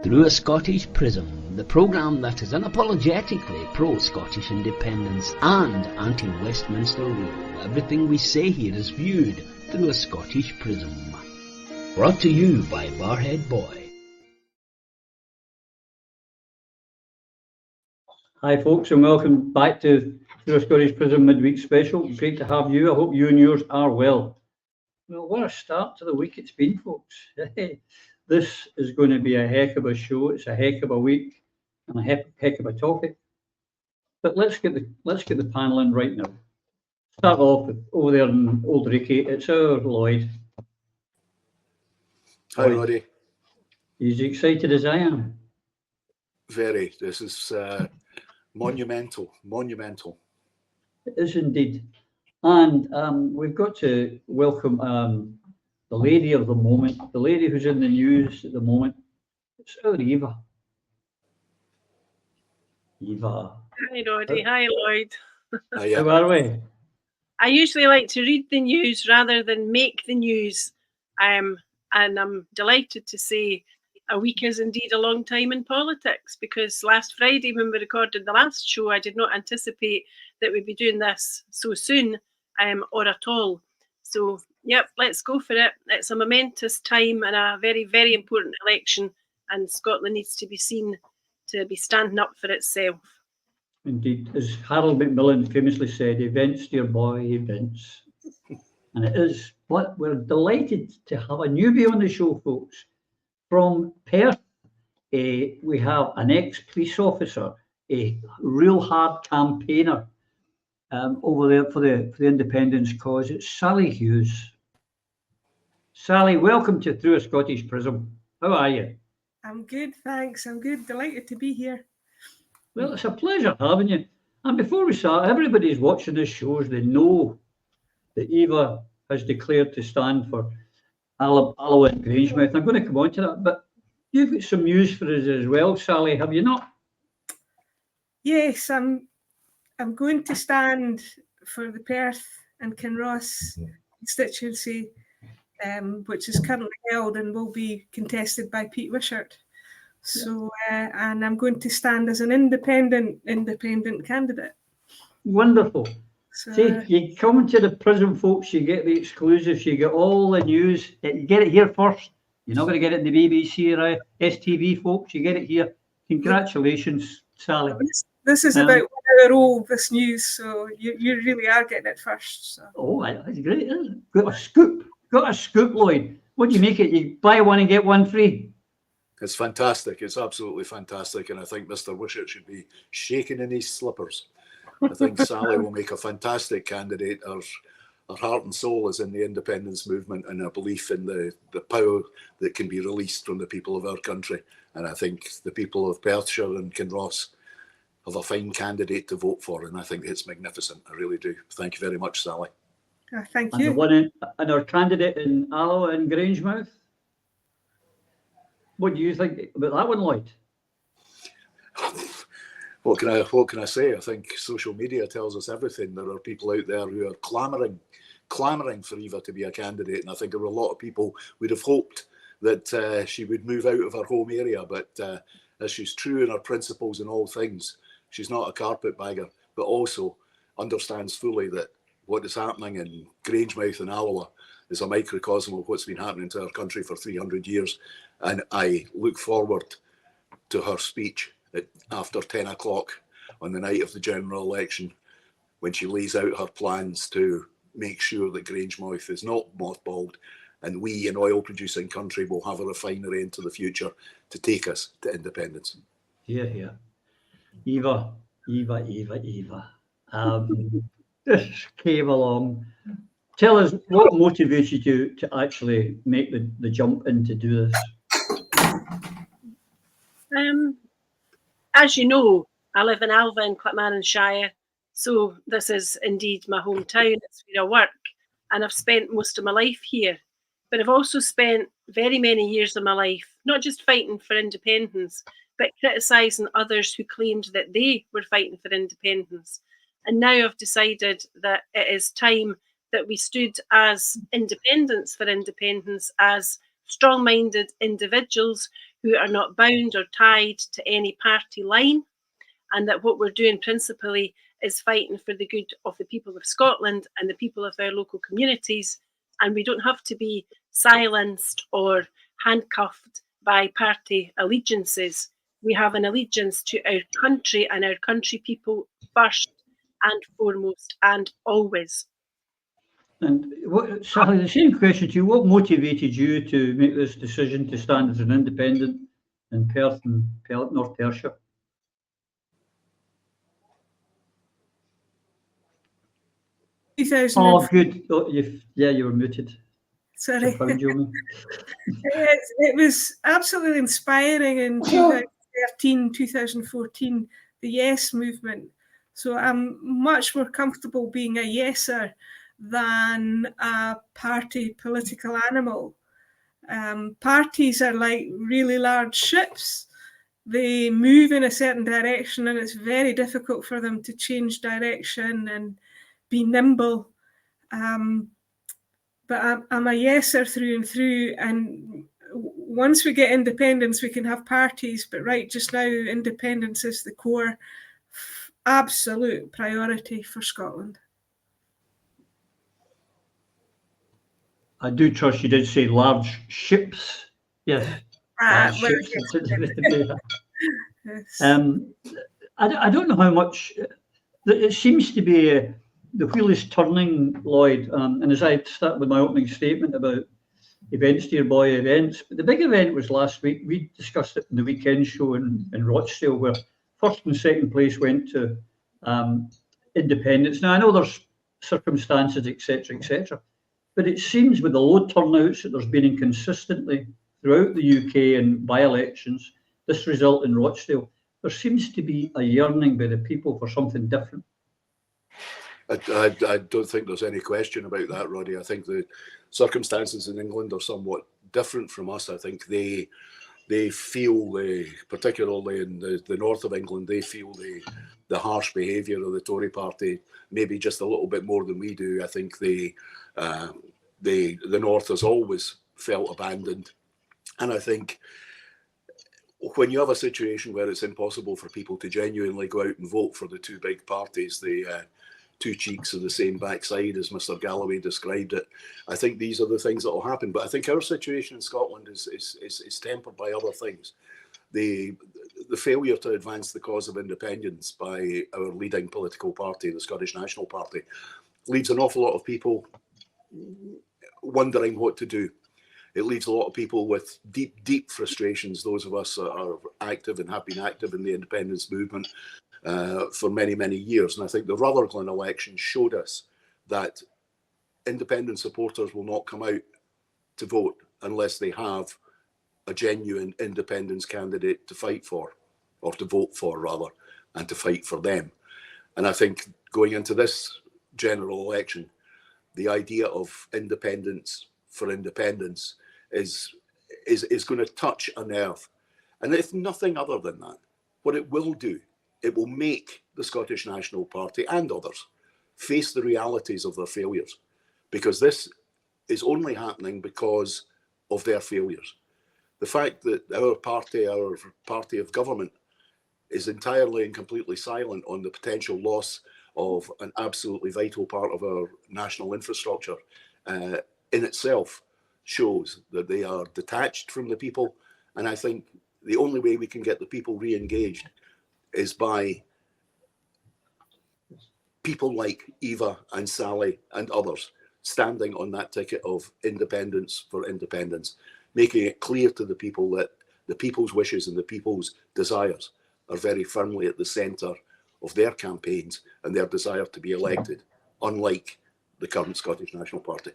Through a Scottish Prism, the programme that is unapologetically pro-Scottish independence and anti-Westminster rule. Everything we say here is viewed through a Scottish prism. Brought to you by Barhead Boy. Hi folks, and welcome back to Through a Scottish Prism Midweek Special. Great to have you. I hope you and yours are well. Well, what a start to the week it's been, folks. This is going to be a heck of a show. It's a heck of a week and a heck of a topic. But let's get the panel in right now. Start off with over there in Old Ricky. It's our Lloyd. Hi, Roddy. He's excited as I am. Very. This is monumental. It is indeed. And we've got to welcome the lady of the moment, the lady who's in the news at the moment. It's our Eva. Eva. Hi, Roddy. Hi, Lloyd. How are we? I usually like to read the news rather than make the news. And I'm delighted to say a week is indeed a long time in politics, because last Friday when we recorded the last show, I did not anticipate that we'd be doing this so soon or at all. So, yep, let's go for it. It's a momentous time and a very, very important election, and Scotland needs to be seen to be standing up for itself. Indeed. As Harold Macmillan famously said, events, dear boy, events. And it is. But we're delighted to have a newbie on the show, folks. From Perth, we have an ex-police officer, a real hard campaigner over there for the independence cause. It's Sally Hughes. Sally, welcome to Through a Scottish Prism. How are you? I'm good, thanks. I'm good. Delighted to be here. Well, it's a pleasure having you. And before we start, everybody's watching this show. They know that Eva has declared to stand for Alloa and Grangemouth. I'm going to come on to that, but you've got some news for us as well, Sally, have you not? Yes, I'm going to stand for the Perth and Kinross constituency, which is currently held and will be contested by Pete Wishart. So, and I'm going to stand as an independent candidate. Wonderful. So, See, you come to the Prism, folks, you get the exclusives, you get all the news. You get it here first. You're not going to get it in the BBC or STV, folks. You get it here. Congratulations, Sally. This is about 1 hour old, this news, so you really are getting it first. So. Oh, that's great, isn't it? Got a scoop. Got a scoop, Lloyd. What do you make it? You buy one and get one free. It's fantastic. It's absolutely fantastic. And I think Mr. Wishart should be shaking in his slippers. I think Sally will make a fantastic candidate. Her heart and soul is in the independence movement and a belief in the power that can be released from the people of our country. And I think the people of Perthshire and Kinross have a fine candidate to vote for. And I think it's magnificent. I really do. Thank you very much, Sally. Thank And you. the one and our candidate in Alloa and Grangemouth. What do you think about that one, Lloyd? What can I say? I think social media tells us everything. There are people out there who are clamouring for Eva to be a candidate, and I think there were a lot of people would have hoped that she would move out of her home area. But as she's true in her principles in all things, she's not a carpetbagger, but also understands fully that what is happening in Grangemouth and Alloa is a microcosm of what's been happening to our country for 300 years. And I look forward to her speech after 10 o'clock on the night of the general election, when she lays out her plans to make sure that Grangemouth is not mothballed, and we, an oil-producing country, will have a refinery into the future to take us to independence. Yeah. Eva. This came along. Tell us what motivated you to actually make the jump in to do this. As you know, I live in Alva in Clackmannanshire, so this is indeed my hometown. It's where I work, and I've spent most of my life here. But I've also spent very many years of my life not just fighting for independence, but criticising others who claimed that they were fighting for independence. And now I've decided that it is time that we stood as independents for independence, as strong-minded individuals who are not bound or tied to any party line, and that what we're doing principally is fighting for the good of the people of Scotland and the people of our local communities, and we don't have to be silenced or handcuffed by party allegiances. We have an allegiance to our country and our country people first and foremost and always. And Sally, the same question to you. What motivated you to make this decision to stand as an independent in Perth and North Perthshire? Oh, good. Oh, you were muted. Sorry. You, it was absolutely inspiring in 2013, 2014, the Yes movement. So I'm much more comfortable being a yeser than a party political animal. Parties are like really large ships. They move in a certain direction and it's very difficult for them to change direction and be nimble. But I'm a yeser through and through, and once we get independence, we can have parties, but right just now, independence is the core, absolute priority for Scotland. I do trust you did say large ships. Yes. Large ships. Yes. I don't know how much, it seems to be the wheel is turning, Lloyd, and as I start with my opening statement about events, dear boy, events, but the big event was last week. We discussed it in the weekend show in Rochdale, where first and second place went to independence. Now, I know there's circumstances, etc., but it seems with the low turnouts that there's been inconsistently throughout the UK and by-elections, this result in Rochdale, there seems to be a yearning by the people for something different. I don't think there's any question about that, Roddy. I think the circumstances in England are somewhat different from us. I think they feel, particularly in the north of England, they feel the harsh behaviour of the Tory party maybe just a little bit more than we do. I think the north has always felt abandoned, and I think when you have a situation where it's impossible for people to genuinely go out and vote for the two big parties, the two cheeks of the same backside, as Mr. Galloway described it, I think these are the things that will happen. But I think our situation in Scotland is tempered by other things. The failure to advance the cause of independence by our leading political party, the Scottish National Party, leaves an awful lot of people wondering what to do. It leaves a lot of people with deep frustrations, those of us that are active and have been active in the independence movement for many years. And I think the Rutherglen election showed us that independent supporters will not come out to vote unless they have a genuine independence candidate to fight for, or to vote for rather, and to fight for them. And I think going into this general election, the idea of independence for independence is going to touch a nerve. And if nothing other than that, what it will do, it will make the Scottish National Party and others face the realities of their failures, because this is only happening because of their failures. The fact that our party of government, is entirely and completely silent on the potential loss of an absolutely vital part of our national infrastructure in itself shows that they are detached from the people. And I think the only way we can get the people re-engaged is by people like Eva and Sally and others standing on that ticket of independence for independence, making it clear to the people that the people's wishes and the people's desires are very firmly at the centre of their campaigns and their desire to be elected, unlike the current Scottish National Party.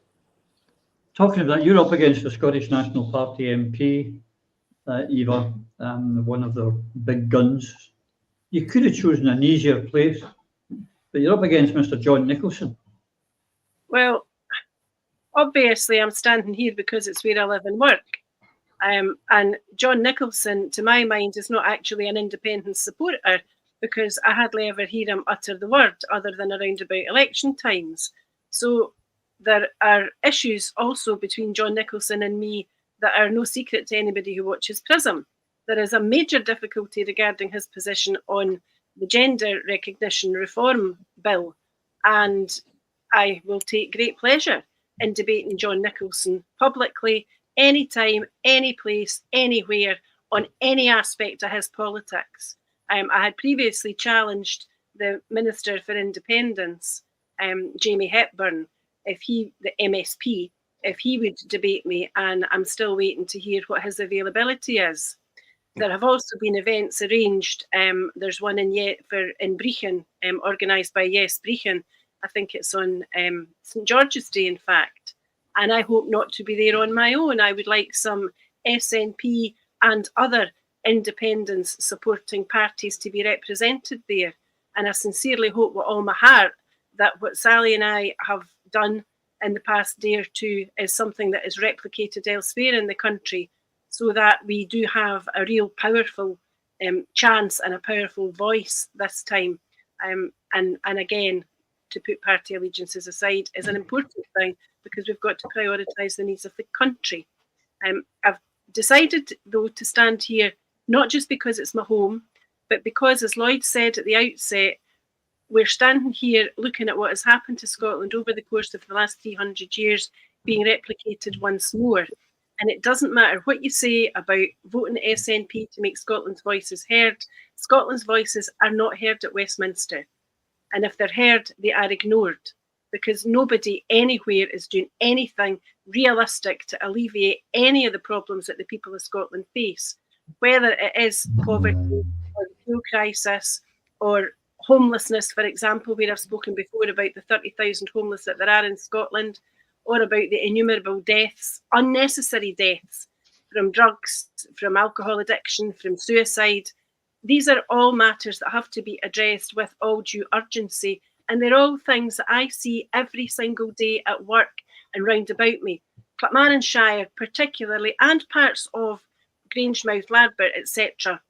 Talking of that, you're up against the Scottish National Party MP, Eva, one of their big guns. You could have chosen an easier place, but you're up against Mr. John Nicholson. Well, obviously I'm standing here because it's where I live and work. And John Nicholson, to my mind, is not actually an independence supporter, because I hardly ever hear him utter the word other than around about election times. So there are issues also between John Nicholson and me that are no secret to anybody who watches Prism. There is a major difficulty regarding his position on the Gender Recognition Reform Bill, and I will take great pleasure in debating John Nicholson publicly, anytime, any place, anywhere, on any aspect of his politics. I had previously challenged the Minister for Independence, Jamie Hepburn, the MSP, if he would debate me, and I'm still waiting to hear what his availability is. There have also been events arranged. There's one in Brechin, organised by Yes Brechin. I think it's on St George's Day, in fact. And I hope not to be there on my own. I would like some SNP and other independence supporting parties to be represented there. And I sincerely hope with all my heart that what Sally and I have done in the past day or two is something that is replicated elsewhere in the country, so that we do have a real powerful chance and a powerful voice this time. And again, to put party allegiances aside is an important thing, because we've got to prioritise the needs of the country. I've decided, though, to stand here, not just because it's my home, but because, as Lloyd said at the outset, we're standing here looking at what has happened to Scotland over the course of the last 300 years being replicated once more. And it doesn't matter what you say about voting SNP to make Scotland's voices heard. Scotland's voices are not heard at Westminster. And if they're heard, they are ignored, because nobody anywhere is doing anything realistic to alleviate any of the problems that the people of Scotland face, whether it is poverty or the fuel crisis or homelessness, for example, where I've spoken before about the 30,000 homeless that there are in Scotland, or about the innumerable deaths, unnecessary deaths from drugs, from alcohol addiction, from suicide. These are all matters that have to be addressed with all due urgency. And they're all things that I see every single day at work and round about me. Clackmannanshire particularly, and parts of Grangemouth, Ladbert, etc.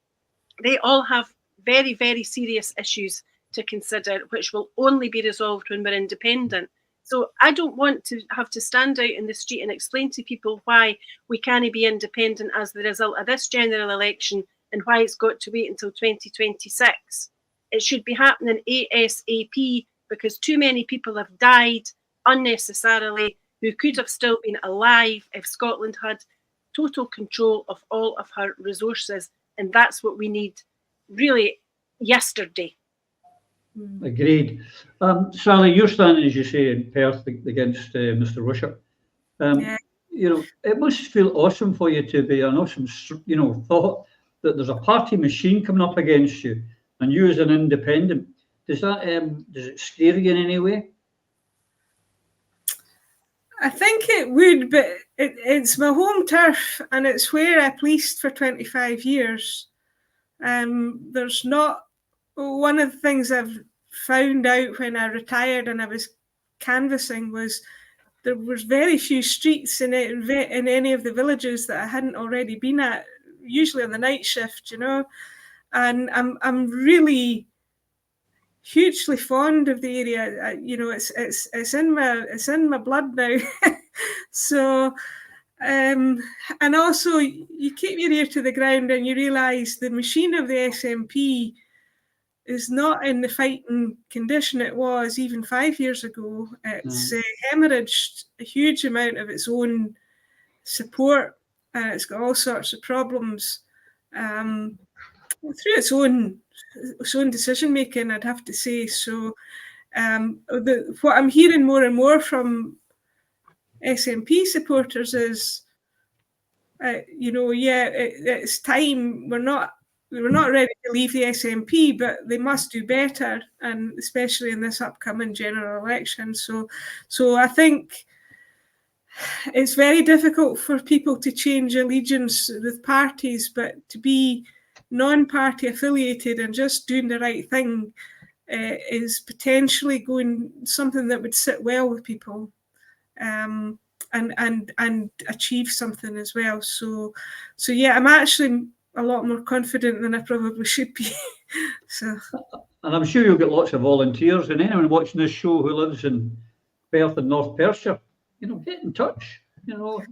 They all have very, very serious issues to consider, which will only be resolved when we're independent. So I don't want to have to stand out in the street and explain to people why we can't be independent as the result of this general election, and why it's got to wait until 2026. It should be happening ASAP, because too many people have died unnecessarily who could have still been alive if Scotland had total control of all of her resources. And that's what we need really yesterday. Agreed. Sally, you're standing, as you say, in Perth against Mr. Wishart. Yeah. You know, it must feel awesome for you to be an awesome, thought that there's a party machine coming up against you, and you as an independent. Does it scare you in any way? I think it would, but it's my home turf, and it's where I policed for 25 years. There's not, one of the things I've found out when I retired and I was canvassing was there was very few streets in any of the villages that I hadn't already been at, usually on the night shift, and I'm really hugely fond of the area. It's in my blood now. So and also you keep your ear to the ground and you realise the machine of the SNP is not in the fighting condition it was even 5 years ago. It's hemorrhaged a huge amount of its own support. It's got all sorts of problems through its own decision making, I'd have to say. So what I'm hearing more and more from SNP supporters is, it's time. We're not ready to leave the SNP, but they must do better, and especially in this upcoming general election. So I think it's very difficult for people to change allegiance with parties, but to be non-party affiliated and just doing the right thing is potentially something that would sit well with people, and achieve something as well. So yeah, I'm actually a lot more confident than I probably should be. And I'm sure you'll get lots of volunteers, and anyone watching this show who lives in Perth and North Perthshire, get in touch. You know,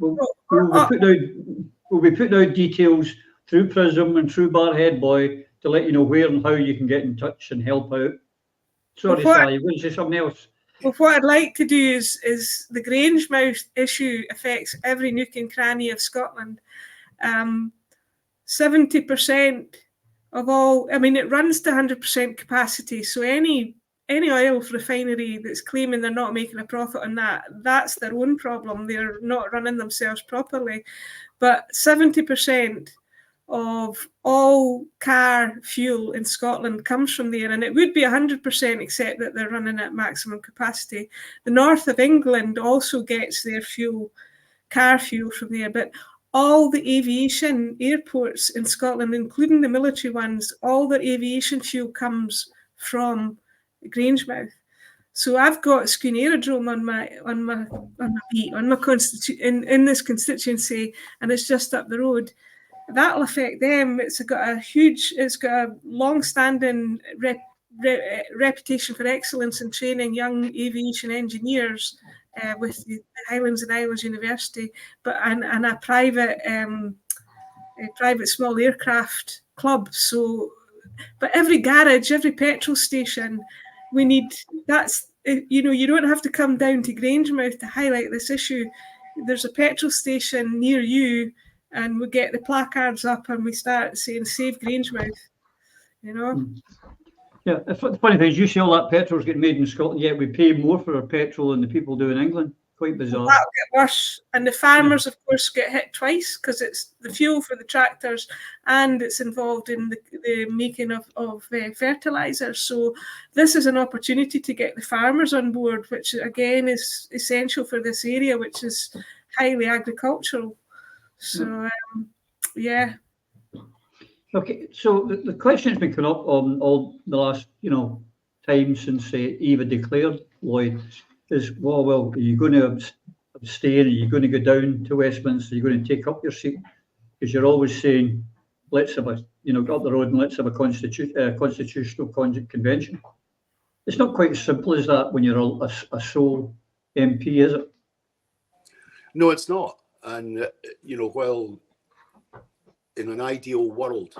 we'll be putting out details through Prism and through Barhead Boy to let you know where and how you can get in touch and help out. Sorry, Sally, you want to say something else? Well, what I'd like to do is the Grangemouth issue affects every nook and cranny of Scotland. 70% of all, I mean, it runs to 100% capacity. So any oil refinery that's claiming they're not making a profit on that, that's their own problem. They're not running themselves properly. But 70% of all car fuel in Scotland comes from there, and it would be 100% except that they're running at maximum capacity. The north of England also gets their fuel, car fuel, from there, but all the aviation airports in Scotland, including the military ones, all their aviation fuel comes from Grangemouth. So I've got Skene Aerodrome on my in this constituency, and it's just up the road. That'll affect them. It's got a long-standing reputation for excellence in training young aviation engineers with the Highlands and Islands University, and a private small aircraft club. So, but every garage, every petrol station, we need. You don't have to come down to Grangemouth to highlight this issue. There's a petrol station near you, and we get the placards up and we start saying "Save Grangemouth." You know. Yeah, the funny thing is, you see all that petrol's getting made in Scotland, yet we pay more for our petrol than the people do in England. Quite bizarre. That'll get worse, and the farmers, of course, get hit twice because it's the fuel for the tractors and it's involved in the making of fertilizer. So this is an opportunity to get the farmers on board, which again is essential for this area, which is highly agricultural. So yeah. Okay, so the question's been coming up on all the last time since Eva declared, Lloyd, is well, are you going to abstain? Are you going to go down to Westminster? Are you going to take up your seat? Because you're always saying, let's have go up the road and let's have a constitutional convention. It's not quite as simple as that when you're a sole MP, is it? No, it's not. And while in an ideal world,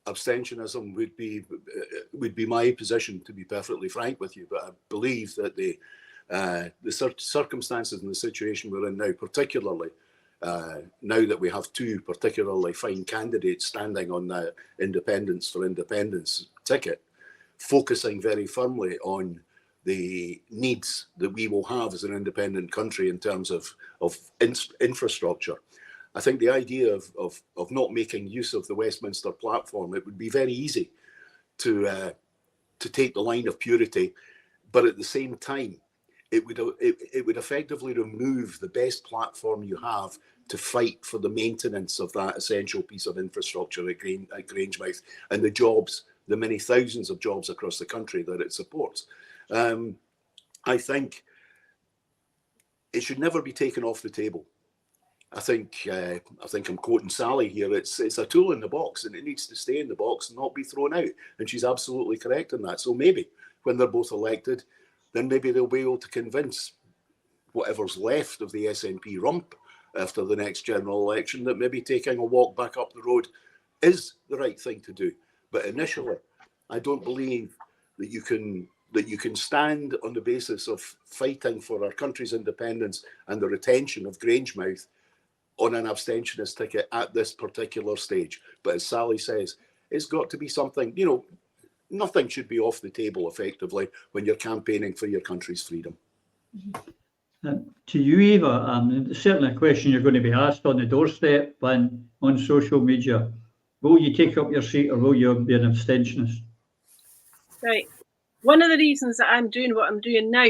abstentionism would be my position, to be perfectly frank with you. But I believe that the circumstances and the situation we're in now, particularly now that we have two particularly fine candidates standing on the independence for independence ticket, focusing very firmly on the needs that we will have as an independent country in terms of infrastructure. I think the idea of not making use of the Westminster platform, it would be very easy to take the line of purity, but at the same time, it would effectively remove the best platform you have to fight for the maintenance of that essential piece of infrastructure at Grangemouth and the jobs, the many thousands of jobs across the country that it supports. I think it should never be taken off the table. I think I'm quoting Sally here. It's a tool in the box, and it needs to stay in the box and not be thrown out. And she's absolutely correct in that. So maybe when they're both elected, then maybe they'll be able to convince whatever's left of the SNP rump after the next general election that maybe taking a walk back up the road is the right thing to do. But initially, I don't believe that you can stand on the basis of fighting for our country's independence and the retention of Grangemouth on an abstentionist ticket at this particular stage. But as Sally says, it's got to be something, nothing should be off the table effectively when you're campaigning for your country's freedom. To you, Eva, certainly a question you're going to be asked on the doorstep and on social media. Will you take up your seat or will you be an abstentionist? Right. One of the reasons that I'm doing what I'm doing now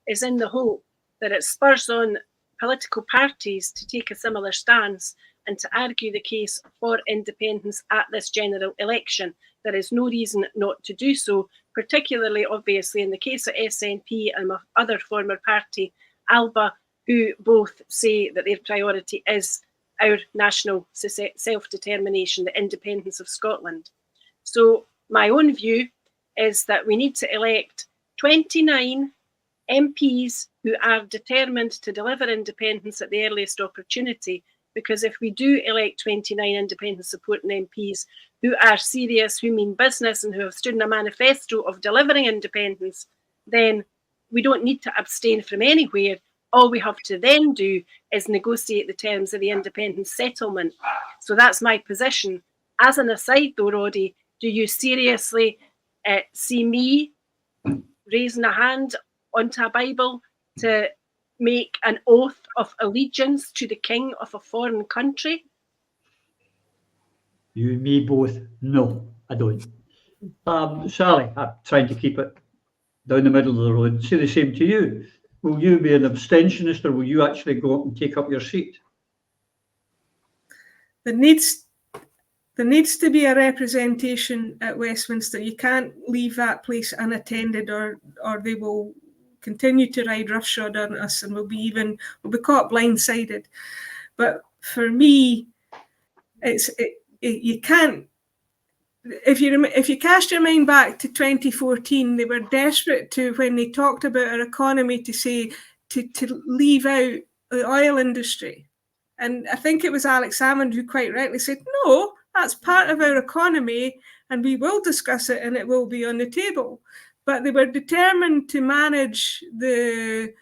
is in the hope that it spurs on political parties to take a similar stance and to argue the case for independence at this general election. There is no reason not to do so, particularly obviously in the case of SNP and my other former party, ALBA, who both say that their priority is our national self-determination, the independence of Scotland. So my own view is that we need to elect 29 MPs who are determined to deliver independence at the earliest opportunity, because if we do elect 29 independent supporting MPs who are serious, who mean business, and who have stood in a manifesto of delivering independence, then we don't need to abstain from anywhere. All we have to then do is negotiate the terms of the independence settlement. So that's my position. As an aside though, Roddy, do you seriously see me raising a hand onto a Bible to make an oath of allegiance to the king of a foreign country? You and me both. No, I don't. Sally, I'm trying to keep it down the middle of the road. Say the same to you. Will you be an abstentionist, or will you actually go up and take up your seat? There needs to be a representation at Westminster. You can't leave that place unattended, or they will continue to ride roughshod on us, and we'll be caught blindsided. But for me, you can't. If you cast your mind back to 2014, they were desperate to, when they talked about our economy, to say to leave out the oil industry. And I think it was Alex Salmond who quite rightly said, no, that's part of our economy and we will discuss it and it will be on the table. But they were determined to manage to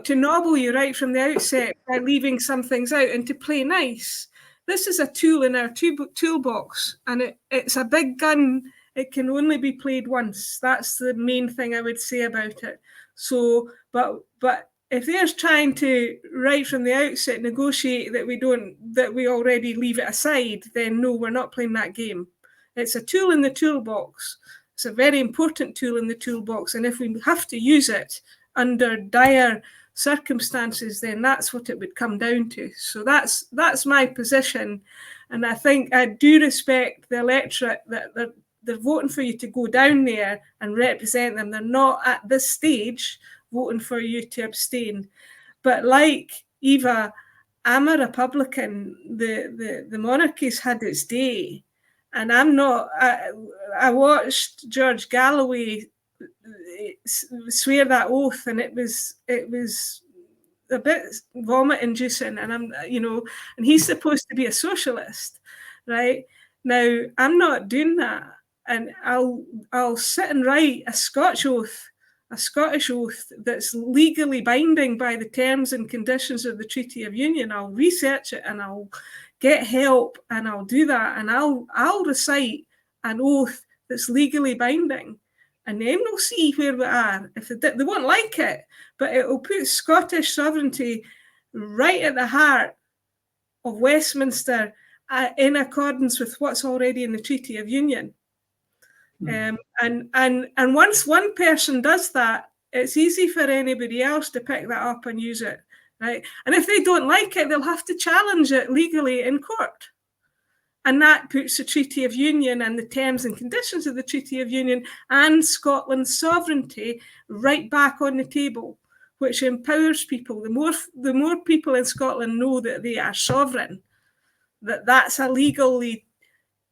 nobble you right from the outset by leaving some things out and to play nice. This is a tool in our toolbox, and it's a big gun. It can only be played once. That's the main thing I would say about it. So, but if they're trying to right from the outset negotiate that we already leave it aside, then no, we're not playing that game. It's a tool in the toolbox. It's a very important tool in the toolbox, and if we have to use it under dire circumstances, then that's what it would come down to. So that's my position, and I think I do respect the electorate that they're voting for you to go down there and represent them. They're not at this stage voting for you to abstain. But like Eva, I'm a Republican. The monarchy's had its day, and I'm not. I watched George Galloway swear that oath, and it was a bit vomit-inducing, and and he's supposed to be a socialist, right? Now I'm not doing that, and I'll sit and write a Scottish oath that's legally binding by the terms and conditions of the Treaty of Union. I'll research it and I'll get help and I'll do that, and I'll recite an oath that's legally binding. And then we'll see where we are. If they won't like it, but it will put Scottish sovereignty right at the heart of Westminster, in accordance with what's already in the Treaty of Union. And once one person does that, it's easy for anybody else to pick that up and use it, right? And if they don't like it, they'll have to challenge it legally in court. And that puts the Treaty of Union and the terms and conditions of the Treaty of Union and Scotland's sovereignty right back on the table, which empowers people. The more people in Scotland know that they are sovereign, that's a legally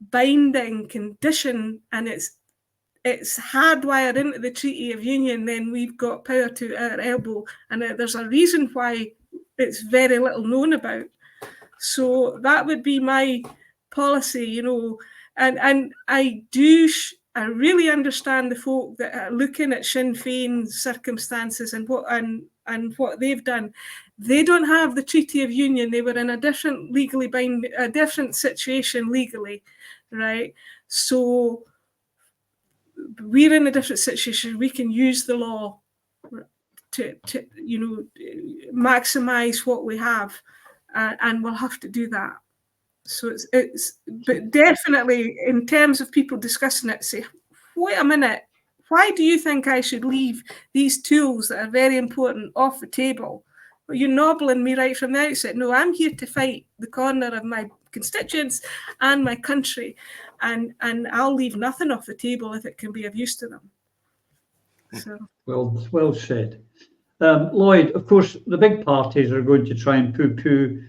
binding condition, and it's hardwired into the Treaty of Union, then we've got power to our elbow. And there's a reason why it's very little known about. So that would be my policy, and I really understand the folk that are looking at Sinn Féin's circumstances and what they've done. They don't have the Treaty of Union. They were in a different different situation legally, right? So we're in a different situation. We can use the law to maximize what we have, and we'll have to do that. So but definitely in terms of people discussing it, say, wait a minute, why do you think I should leave these tools that are very important off the table? Well, you're nobbling me right from the outset. No, I'm here to fight the corner of my constituents and my country, and I'll leave nothing off the table if it can be of use to them. So well said. Lloyd, of course, the big parties are going to try and poo-poo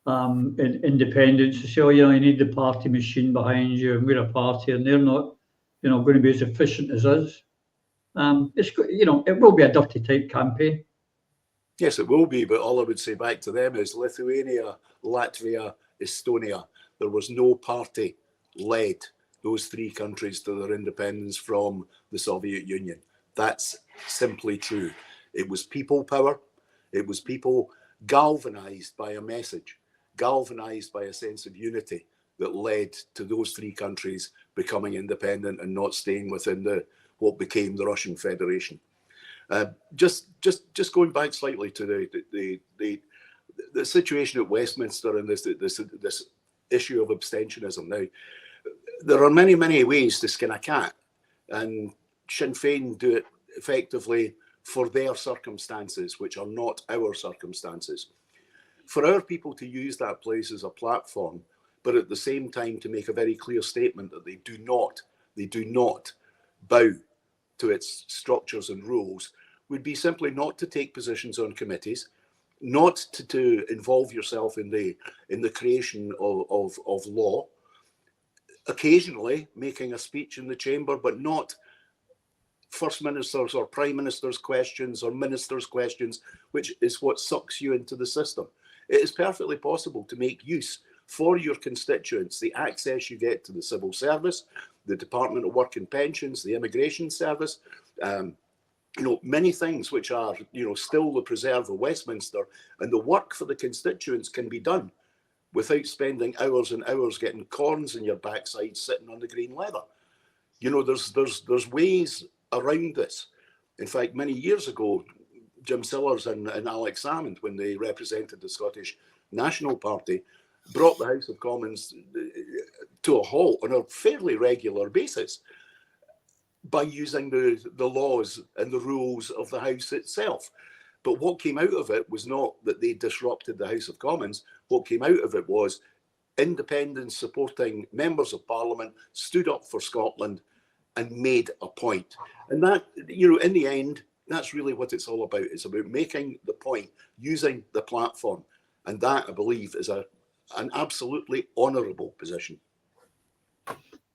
independence, to say, you need the party machine behind you, and we're a party, and they're not, going to be as efficient as us. It will be a dirty type campaign. Yes, it will be, but all I would say back to them is Lithuania, Latvia, Estonia, there was no party led those three countries to their independence from the Soviet Union. That's simply true. It was people power. It was people galvanized by a message, galvanized by a sense of unity that led to those three countries becoming independent and not staying within what became the Russian Federation. Just going back slightly to the situation at Westminster and this issue of abstentionism. Now, there are many ways to skin a cat, and Sinn Féin do it effectively for their circumstances, which are not our circumstances. For our people to use that place as a platform, but at the same time to make a very clear statement that they do not bow to its structures and rules, would be simply not to take positions on committees, not to involve yourself in the creation of law, occasionally making a speech in the chamber, but not First Ministers or Prime Ministers' questions or Ministers' questions, which is what sucks you into the system. It is perfectly possible to make use for your constituents the access you get to the civil service, the Department of Work and Pensions, the Immigration Service, many things which are, still the preserve of Westminster, and the work for the constituents can be done without spending hours and hours getting corns in your backside sitting on the green leather. There's ways around this. In fact, many years ago, Jim Sillars and Alex Salmond, when they represented the Scottish National Party, brought the House of Commons to a halt on a fairly regular basis by using the laws and the rules of the House itself. But what came out of it was not that they disrupted the House of Commons. What came out of it was independence supporting members of Parliament stood up for Scotland and made a point. And that, in the end, that's really what it's all about. It's about making the point, using the platform. And that, I believe, is an absolutely honourable position.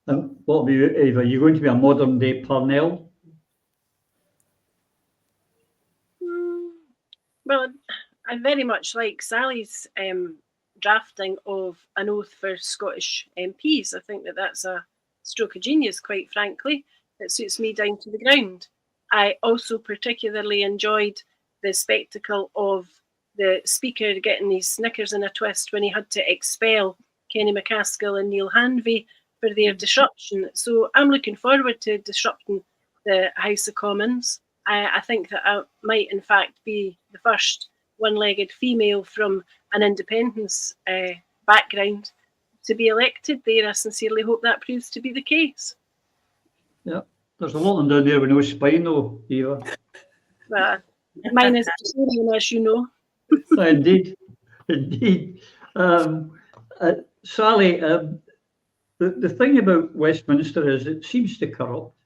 What about you, Eva? Are you going to be a modern day Parnell? Well, I very much like Sally's drafting of an oath for Scottish MPs. I think that's a stroke of genius, quite frankly. It suits me down to the ground. I also particularly enjoyed the spectacle of the Speaker getting his knickers in a twist when he had to expel Kenny McCaskill and Neil Hanvey for their disruption. So I'm looking forward to disrupting the House of Commons. I think that I might, in fact, be the first one-legged female from an independence background to be elected there. I sincerely hope that proves to be the case. Yeah, there's a lot of them down there with no spine, though, Eva. Well, mine is Australian, as you know. Indeed. Sally, the thing about Westminster is it seems to corrupt.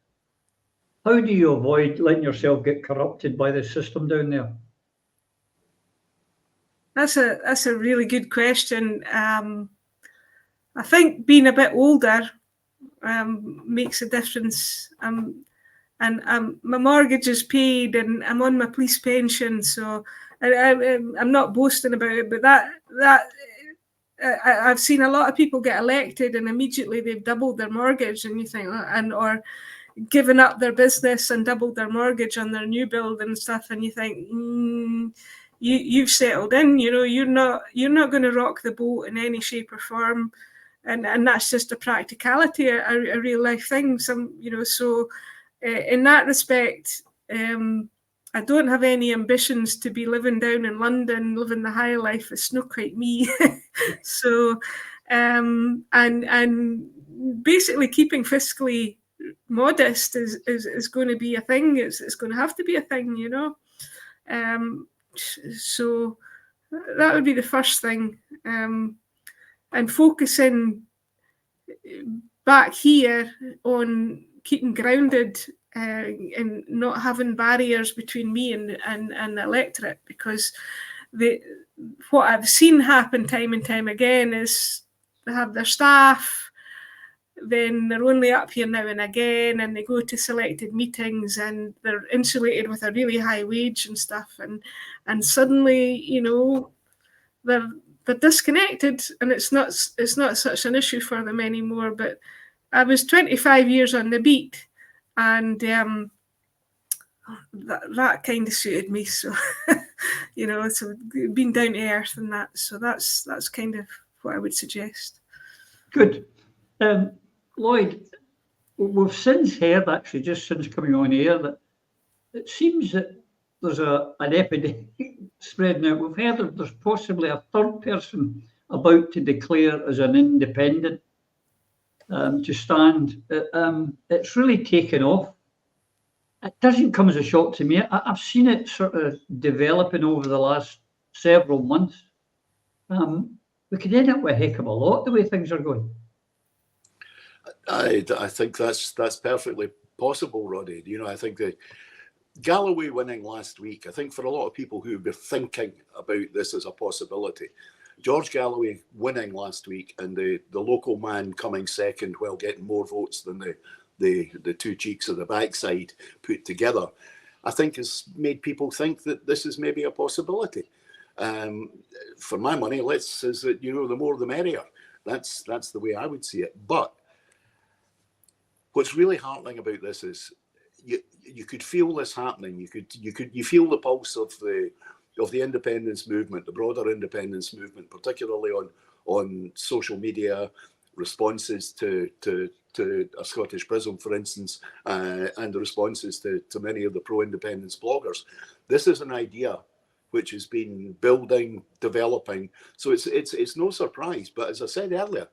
How do you avoid letting yourself get corrupted by the system down there? That's a really good question. I think being a bit older makes a difference. And my mortgage is paid, and I'm on my police pension, so I'm not boasting about it. But I've seen a lot of people get elected, and immediately they've doubled their mortgage, and you think, or given up their business and doubled their mortgage on their new build and stuff, and you think, you've settled in. You're not going to rock the boat in any shape or form, and that's just a practicality, a real life thing. So in that respect, I don't have any ambitions to be living down in London, living the high life. It's not quite me. So, and basically keeping fiscally modest is going to be a thing. It's going to have to be a thing, So that would be the first thing. And focusing back here on keeping grounded and not having barriers between me and the electorate, because what I've seen happen time and time again is they have their staff then they're only up here now and again, and they go to selected meetings, and they're insulated with a really high wage and stuff, and suddenly, you know, they're disconnected, and it's not such an issue for them anymore. But I was 25 years on the beat, and that kind of suited me. So you know, so being down to earth and that. So that's kind of what I would suggest. Good. Lloyd, we've since heard, actually, just since coming on air, that it seems that there's an epidemic spreading out. We've heard that there's possibly a third person about to declare as an independent to stand. It's really taken off. It doesn't come as a shock to me. I've seen it sort of developing over the last several months. We could end up with a heck of a lot the way things are going. I think that's perfectly possible, Roddy. You know, I think that Galloway winning last week, I think for a lot of people who were thinking about this as a possibility, George Galloway winning last week and the local man coming second while getting more votes than the two cheeks of the backside put together, I think has made people think that this is maybe a possibility. For my money, you know, the more the merrier. That's the way I would see it. But what's really heartening about this is you could feel this happening. You feel the pulse of the independence movement, the broader independence movement, particularly on social media, responses to a Scottish Prism, for instance, and the responses to many of the pro-independence bloggers. This is an idea which has been building, developing. So it's no surprise. But as I said earlier,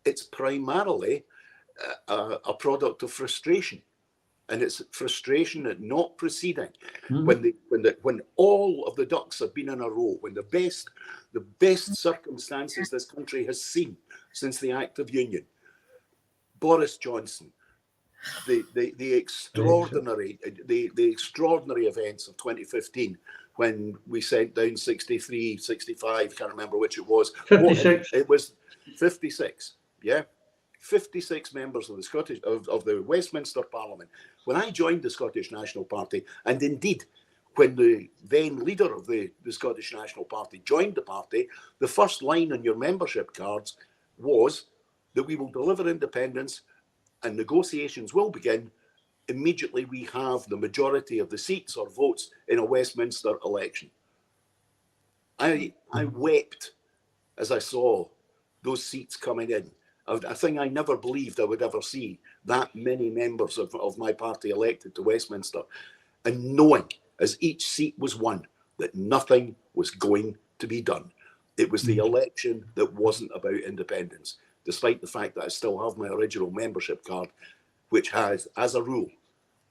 it's primarily a product of frustration, and it's frustration at not proceeding. When all of the ducks have been in a row, when the best circumstances this country has seen since the Act of Union, Boris Johnson, the extraordinary events of 2015, when we sent down 63, 65, can't remember which it was. 56. It was 56, yeah. 56 members of the Westminster Parliament. When I joined the Scottish National Party, and indeed when the then leader of the Scottish National Party joined the party, the first line on your membership cards was that we will deliver independence and negotiations will begin immediately we have the majority of the seats or votes in a Westminster election. I wept as I saw those seats coming in. A thing I never believed I would ever see, that many members of my party elected to Westminster, and knowing as each seat was won that nothing was going to be done. It was the election that wasn't about independence, despite the fact that I still have my original membership card, which has, as a rule,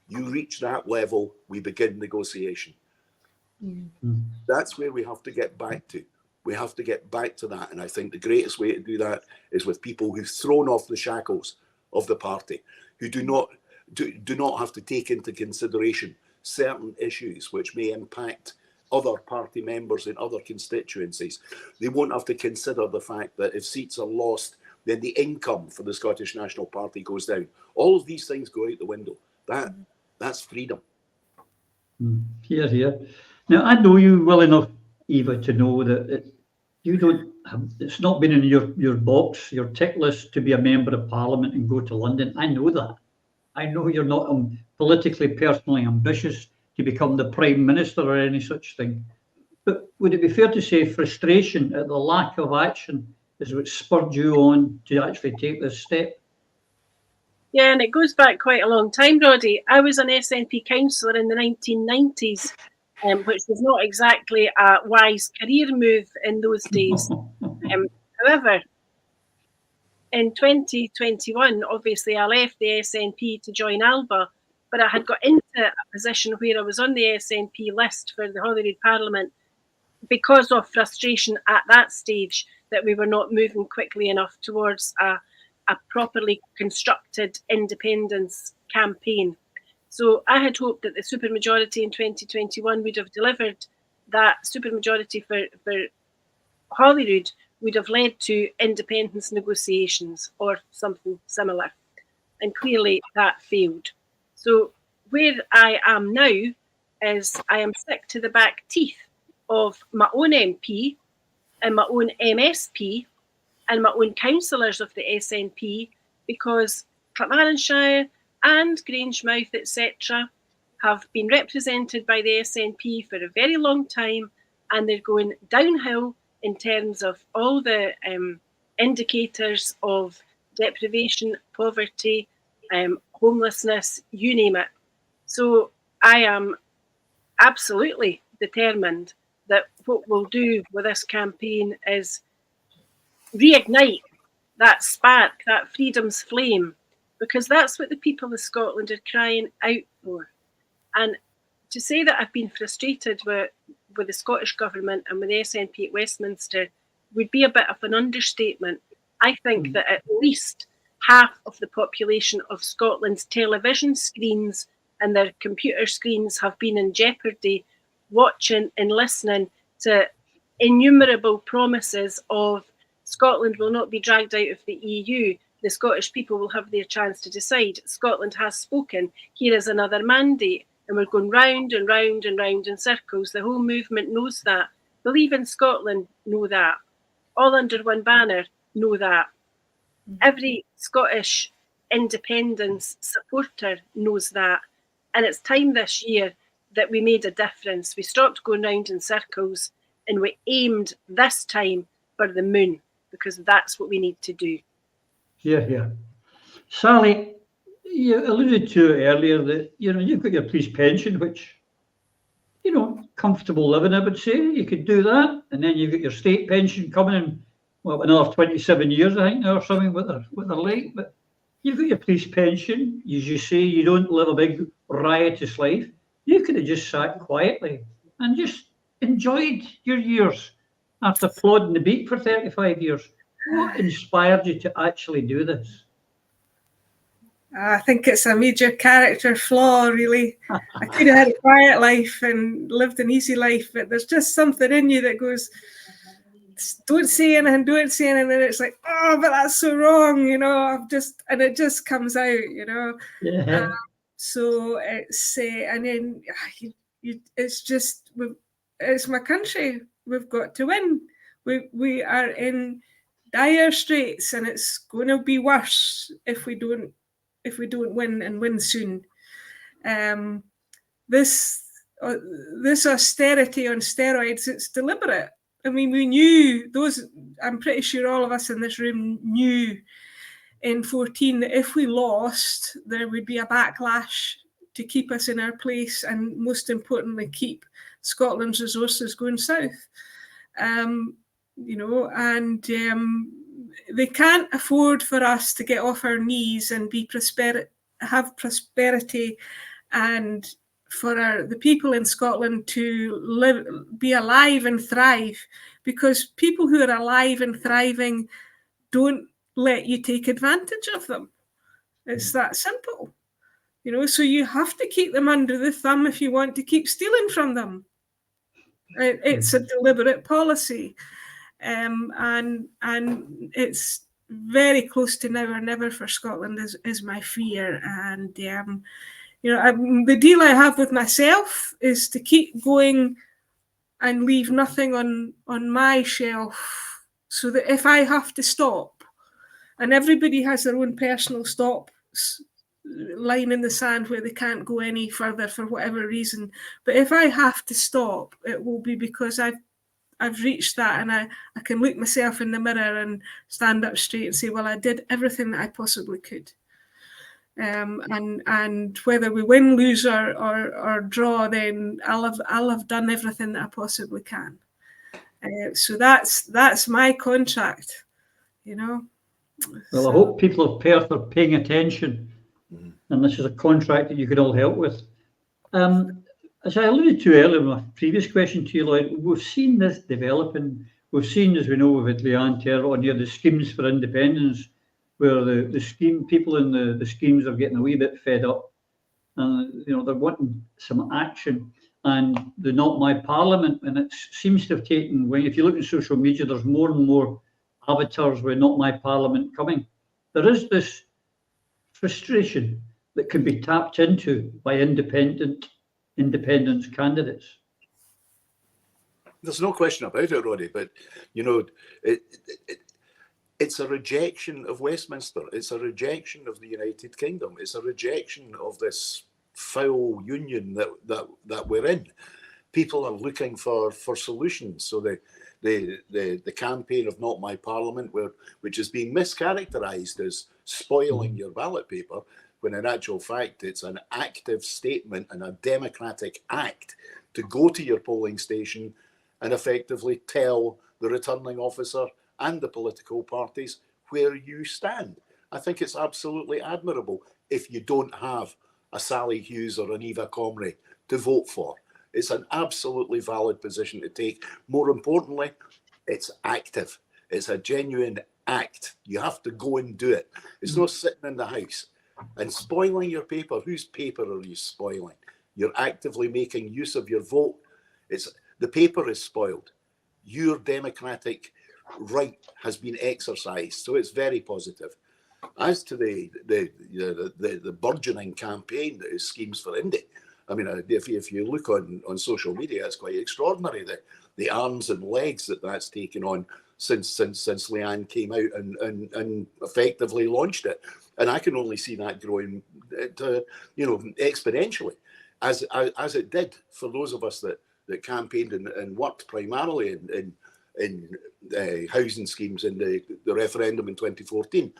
you reach that level, we begin negotiation. That's where we have to get back to. We have to get back to that. And I think the greatest way to do that is with people who've thrown off the shackles of the party, who do not have to take into consideration certain issues which may impact other party members in other constituencies. They won't have to consider the fact that if seats are lost, then the income for the Scottish National Party goes down. All of these things go out the window. That's freedom. Here, here. Now, I know you well enough, Eva, to know that it's not been in your box, your tick list to be a member of Parliament and go to London. I know that. I know you're not politically, personally ambitious to become the Prime Minister or any such thing. But would it be fair to say frustration at the lack of action is what spurred you on to actually take this step? Yeah, and it goes back quite a long time, Roddy. I was an SNP councillor in the 1990s, which was not exactly a wise career move in those days. However, in 2021, obviously, I left the SNP to join ALBA, but I had got into a position where I was on the SNP list for the Holyrood Parliament because of frustration at that stage that we were not moving quickly enough towards a properly constructed independence campaign. So I had hoped that the supermajority in 2021 would have delivered that supermajority for Holyrood, would have led to independence negotiations or something similar. And clearly that failed. So where I am now is I am sick to the back teeth of my own MP and my own MSP and my own councillors of the SNP, because Clackmannanshire and Grangemouth, etc., have been represented by the SNP for a very long time, and they're going downhill in terms of all the indicators of deprivation, poverty, homelessness, you name it. So I am absolutely determined that what we'll do with this campaign is reignite that spark, that freedom's flame, because that's what the people of Scotland are crying out for. And to say that I've been frustrated with the Scottish Government and with the SNP at Westminster would be a bit of an understatement. I think that at least half of the population of Scotland's television screens and their computer screens have been in jeopardy watching and listening to innumerable promises of Scotland will not be dragged out of the EU. The Scottish people will have their chance to decide. Scotland has spoken. Here is another mandate. And we're going round and round and round in circles. The whole movement knows that. Believe in Scotland know that. All under one banner know that. Every Scottish independence supporter knows that. And it's time this year that we made a difference. We stopped going round in circles and we aimed this time for the moon, because that's what we need to do. Yeah. Sally, you alluded to earlier that, you've got your police pension, which, comfortable living, I would say. You could do that. And then you've got your state pension coming in, another 27 years, I think, now, or something with their like. But you've got your police pension. As you say, you don't live a big riotous life. You could have just sat quietly and just enjoyed your years after plodding the beat for 35 years. What inspired you to actually do this? I think it's a major character flaw, really. I could have had a quiet life and lived an easy life, but there's just something in you that goes, don't say anything, don't say anything. And it's like, oh, but that's so wrong, and it just comes out, Yeah. So it's, and then it's just, it's my country. We've got to win. We are in dire straits, and it's going to be worse if we don't win, and win soon. This austerity on steroids, it's deliberate. I mean, we knew I'm pretty sure all of us in this room knew in 2014 that if we lost, there would be a backlash to keep us in our place, and most importantly, keep Scotland's resources going south. They can't afford for us to get off our knees and have prosperity, and for the people in Scotland to be alive and thrive, because people who are alive and thriving don't let you take advantage of them. It's that simple. So you have to keep them under the thumb if you want to keep stealing from them. It's a deliberate policy. And it's very close to now or never for Scotland is my fear. And the deal I have with myself is to keep going and leave nothing on my shelf, so that if I have to stop, and everybody has their own personal stop line in the sand where they can't go any further for whatever reason, but if I have to stop, it will be because I've reached that, and I can look myself in the mirror and stand up straight and say, well, I did everything that I possibly could. And whether we win, lose, or draw, then I'll have done everything that I possibly can. So that's my contract, Well, I hope people of Perth are paying attention, and this is a contract that you can all help with. As I alluded to earlier in my previous question to you, Lloyd, we've seen this developing. We've seen, as we know, with Leanne Terrell on here, the schemes for independence, where the scheme people in the schemes are getting a wee bit fed up, and they're wanting some action. And the Not My Parliament, and it seems to have taken. If you look at social media, there's more and more avatars with Not My Parliament coming. There is this frustration that can be tapped into by independence candidates. There's no question about it, Roddy, but, it's a rejection of Westminster. It's a rejection of the United Kingdom. It's a rejection of this foul union that we're in. People are looking for solutions. So the campaign of Not My Parliament, which is being mischaracterised as spoiling your ballot paper, when in actual fact it's an active statement and a democratic act to go to your polling station and effectively tell the returning officer and the political parties where you stand. I think it's absolutely admirable if you don't have a Sally Hughes or an Eva Comrie to vote for. It's an absolutely valid position to take. More importantly, it's active. It's a genuine act. You have to go and do it. It's not sitting in the house and spoiling your paper. Whose paper are you spoiling? You're actively making use of your vote. The paper is spoiled. Your democratic right has been exercised, so it's very positive. As to the burgeoning campaign that is Schemes for Indy, I mean, if you look on social media, it's quite extraordinary the arms and legs that's taken on since Leanne came out and effectively launched it, and I can only see that growing, exponentially, as it did for those of us that campaigned and worked primarily in housing schemes in the referendum in 2014.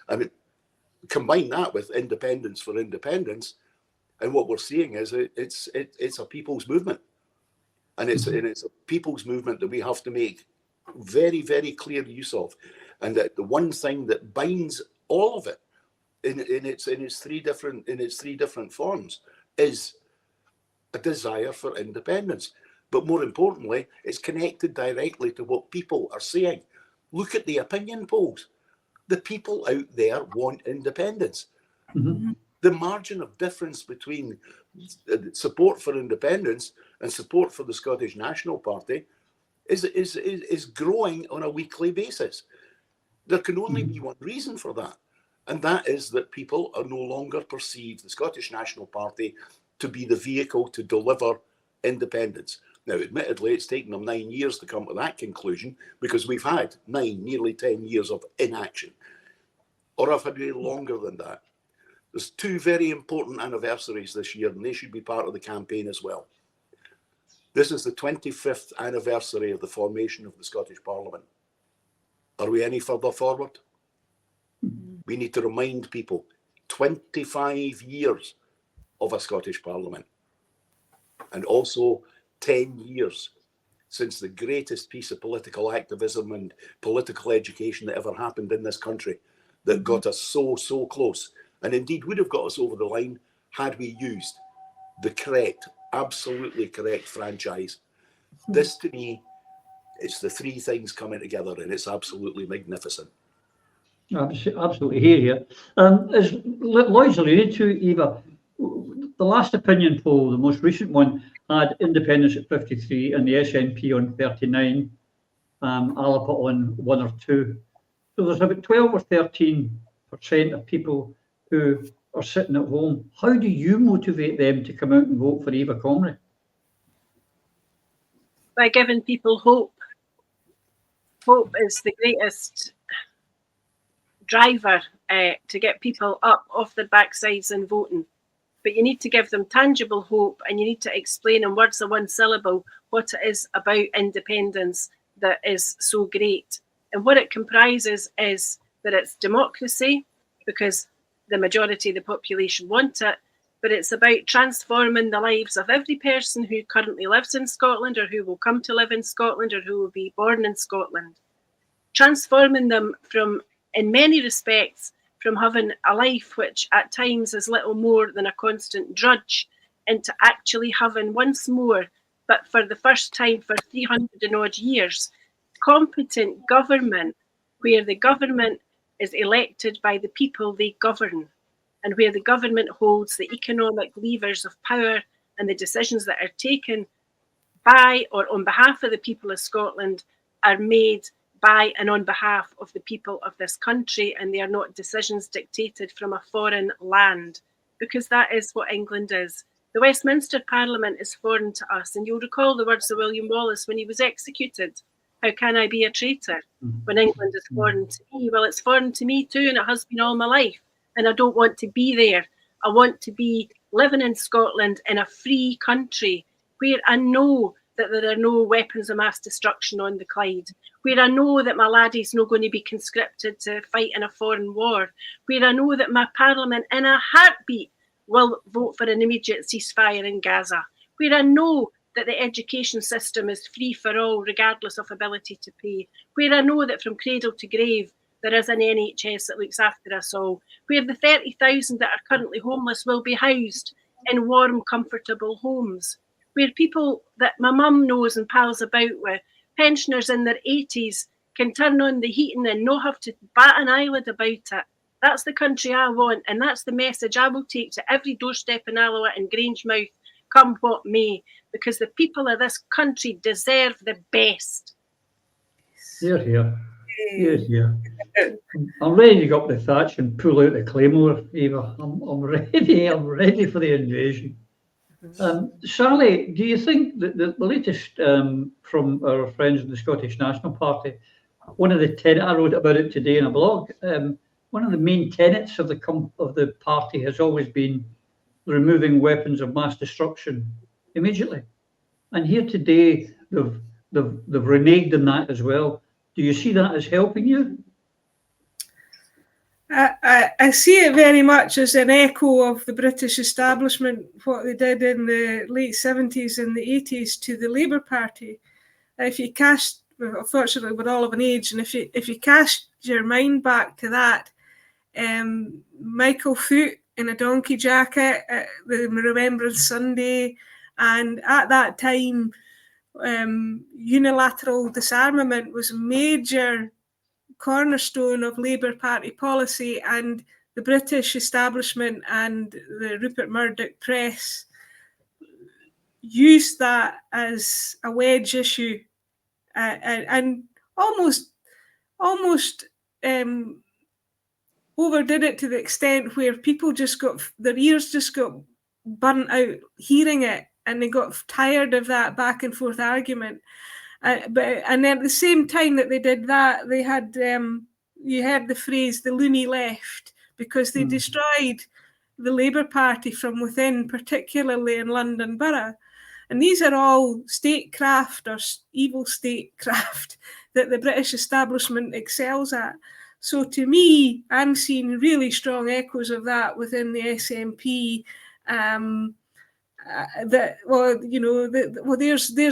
I mean, combine that with Independence for Independence, and what we're seeing is it's a people's movement, and it's a people's movement that we have to make very, very clear use of, and that the one thing that binds all of it in its three different forms is a desire for independence. But more importantly, it's connected directly to what people are saying. Look at the opinion polls. The people out there want independence. Mm-hmm. The margin of difference between support for independence and support for the Scottish National Party is growing on a weekly basis. There can only be one reason for that, and that is that people are no longer perceive the Scottish National Party to be the vehicle to deliver independence. Now, admittedly, it's taken them 9 years to come to that conclusion, because we've had nearly 10 years of inaction. Or I've had longer than that. There's two very important anniversaries this year, and they should be part of the campaign as well. This is the 25th anniversary of the formation of the Scottish Parliament. Are we any further forward? We need to remind people, 25 years of a Scottish Parliament, and also 10 years since the greatest piece of political activism and political education that ever happened in this country, that got us so close, and indeed would have got us over the line had we used the correct, absolutely correct franchise. This, to me, it's the three things coming together, and it's absolutely magnificent. Absolutely here. As Lloyd's alluded to, Eva, the last opinion poll, the most recent one, had Independence at 53 and the SNP on 39, Alapa on 1 or 2. So there's about 12 or 13% of people who are sitting at home. How do you motivate them to come out and vote for Eva Comrie? By giving people hope. Hope is the greatest driver to get people up off their backsides and voting. But you need to give them tangible hope, and you need to explain in words of one syllable what it is about independence that is so great. And what it comprises is that it's democracy, because the majority of the population want it, but it's about transforming the lives of every person who currently lives in Scotland, or who will come to live in Scotland, or who will be born in Scotland. Transforming them from, in many respects, from having a life which at times is little more than a constant drudge, into actually having once more, but for the first time for 300 and odd years, competent government, where the government is elected by the people they govern, and where the government holds the economic levers of power, and the decisions that are taken by or on behalf of the people of Scotland are made by and on behalf of the people of this country, and they are not decisions dictated from a foreign land, because that is what England is. The Westminster Parliament is foreign to us, and you'll recall the words of William Wallace when he was executed. How can I be a traitor when England is foreign to me? Well, it's foreign to me too, and it has been all my life, and I don't want to be there. I want to be living in Scotland in a free country where I know that there are no weapons of mass destruction on the Clyde, where I know that my laddie's not going to be conscripted to fight in a foreign war, where I know that my Parliament in a heartbeat will vote for an immediate ceasefire in Gaza, where I know that the education system is free for all, regardless of ability to pay, where I know that from cradle to grave there is an NHS that looks after us all, where the 30,000 that are currently homeless will be housed in warm, comfortable homes, where people that my mum knows and pals about with, pensioners in their 80s, can turn on the heating and not have to bat an eyelid about it. That's the country I want, and that's the message I will take to every doorstep in Alloa and Grangemouth, come what may, because the people of this country deserve the best. Hear, hear. Hear, hear. I'm ready to go up the thatch and pull out the claymore, Eva. I'm ready. I'm ready for the invasion. Sally, do you think that the latest from our friends in the Scottish National Party, one of the tenets, I wrote about it today in a blog, one of the main tenets of the party has always been removing weapons of mass destruction immediately. And here today, they've reneged on that as well. Do you see that as helping you? I see it very much as an echo of the British establishment, what they did in the late 70s and the 80s to the Labour Party. If you cast, unfortunately we're all of an age, and if you cast your mind back to that, Michael Foot in a donkey jacket at the Remembrance Sunday, and at that time unilateral disarmament was a major cornerstone of Labour Party policy, and the British establishment and the Rupert Murdoch press used that as a wedge issue and almost overdid it to the extent where people just got, their ears just got burnt out hearing it, and they got tired of that back and forth argument. And then at the same time that they did that, they had, you heard the phrase, the loony left, because they destroyed the Labour Party from within, particularly in London Borough. And these are all statecraft or evil statecraft that the British establishment excels at. So to me, I'm seeing really strong echoes of that within the SNP. There's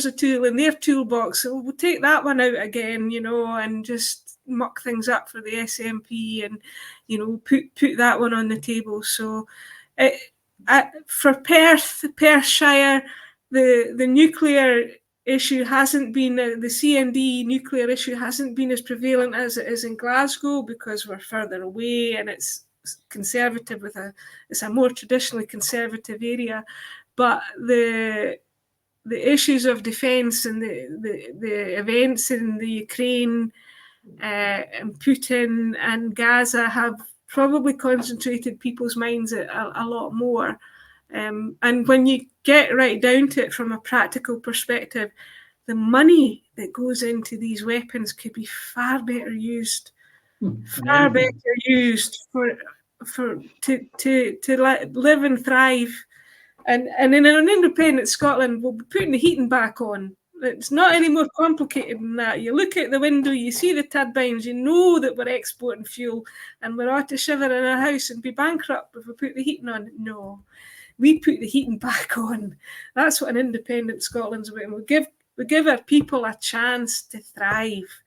a tool in their toolbox, so we'll take that one out again, and just muck things up for the SNP, and put that one on the table. So for Perthshire, the nuclear issue hasn't been, the CND nuclear issue hasn't been as prevalent as it is in Glasgow, because we're further away and it's conservative it's a more traditionally conservative area. But the issues of defence and the events in the Ukraine and Putin and Gaza have probably concentrated people's minds a lot more. And when you get right down to it from a practical perspective, the money that goes into these weapons could be far better used, to live and thrive. And in an independent Scotland, we'll be putting the heating back on. It's not any more complicated than that. You look out the window, you see the turbines, you know that we're exporting fuel, and we're ought to shiver in our house and be bankrupt if we put the heating on. No, we put the heating back on. That's what an independent Scotland's about. We give our people a chance to thrive.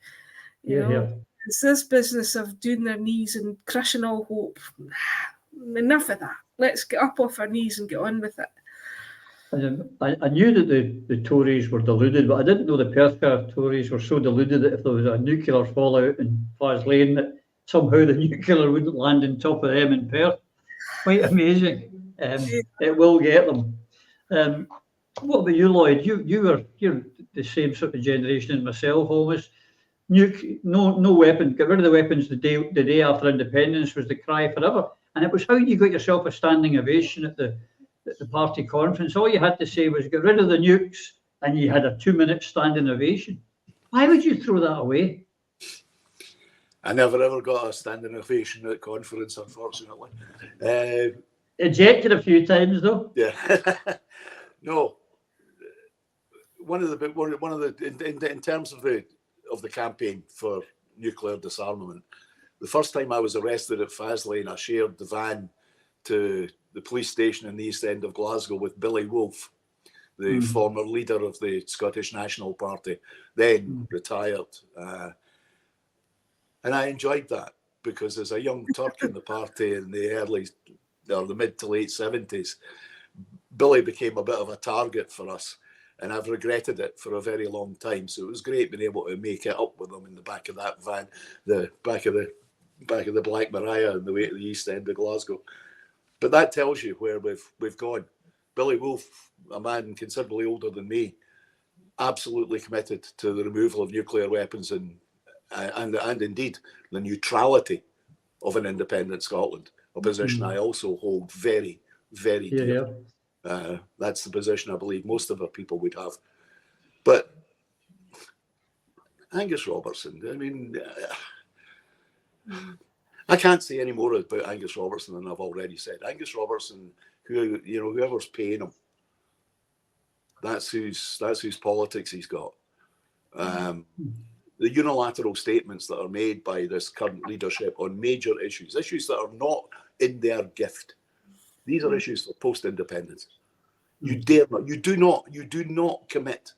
You know? It's this business of doing their knees and crushing all hope. Enough of that. Let's get up off our knees and get on with it. I knew that the Tories were deluded, but I didn't know the Perthshire Tories were so deluded that if there was a nuclear fallout in Faslane, that somehow the nuclear wouldn't land on top of them in Perth. Quite amazing. It will get them. What about you, Lloyd? You're the same sort of generation as myself, almost. no weapon, get rid of the weapons the day after independence was the cry forever. And it was how you got yourself a standing ovation at the party conference. All you had to say was get rid of the nukes, and you had a 2-minute standing ovation. Why would you throw that away? I never ever got a standing ovation at conference, unfortunately. Ejected a few times though. Yeah. No. In terms of the campaign for nuclear disarmament, the first time I was arrested at Faslane, I shared the van to the police station in the East End of Glasgow with Billy Wolfe, the former leader of the Scottish National Party, then retired. And I enjoyed that because as a young Turk in the party in the mid to late 70s, Billy became a bit of a target for us. And I've regretted it for a very long time. So it was great being able to make it up with him in the back of that van, the back of the Black Maria on the way to the East End of Glasgow. But that tells you where we've gone. Billy Wolfe, a man considerably older than me, absolutely committed to the removal of nuclear weapons and indeed the neutrality of an independent Scotland, a position I also hold very, very dear. Yeah. That's the position I believe most of our people would have. But Angus Robertson, I mean, I can't say any more about Angus Robertson than I've already said. Angus Robertson, whoever's paying him, that's whose politics he's got. The unilateral statements that are made by this current leadership on major issues that are not in their gift. These are issues for post-independence. You dare not. You do not commit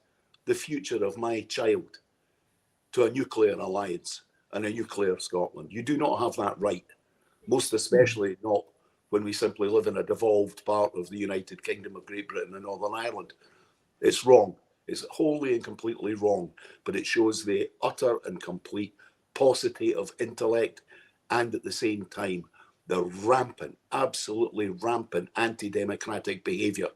the future of my child to a nuclear alliance and a nuclear Scotland. You do not have that right, most especially not when we simply live in a devolved part of the United Kingdom of Great Britain and Northern Ireland. It's wrong. It's wholly and completely wrong, but it shows the utter and complete paucity of intellect and at the same time the rampant, absolutely rampant anti-democratic behaviour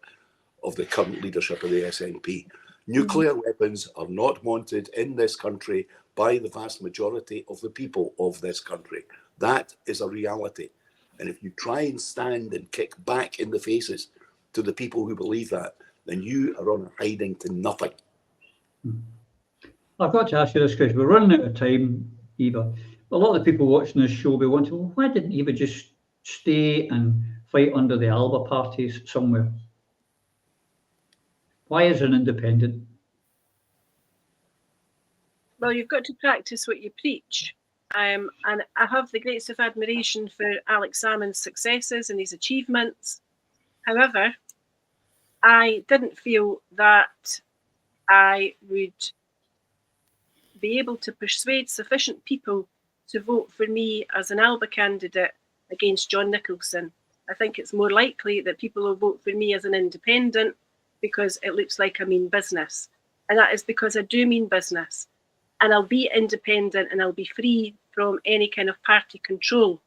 of the current leadership of the SNP. Nuclear weapons are not wanted in this country by the vast majority of the people of this country. That is a reality. And if you try and stand and kick back in the faces to the people who believe that, then you are on a hiding to nothing. I've got to ask you this question. We're running out of time, Eva. A lot of the people watching this show will be wondering, well, why didn't Eva just stay and fight under the Alba parties somewhere? Why is an independent? Well, you've got to practice what you preach. And I have the greatest of admiration for Alex Salmond's successes and his achievements. However, I didn't feel that I would be able to persuade sufficient people to vote for me as an Alba candidate against John Nicholson. I think it's more likely that people will vote for me as an independent because it looks like I mean business. And that is because I do mean business. And I'll be independent and I'll be free from any kind of party control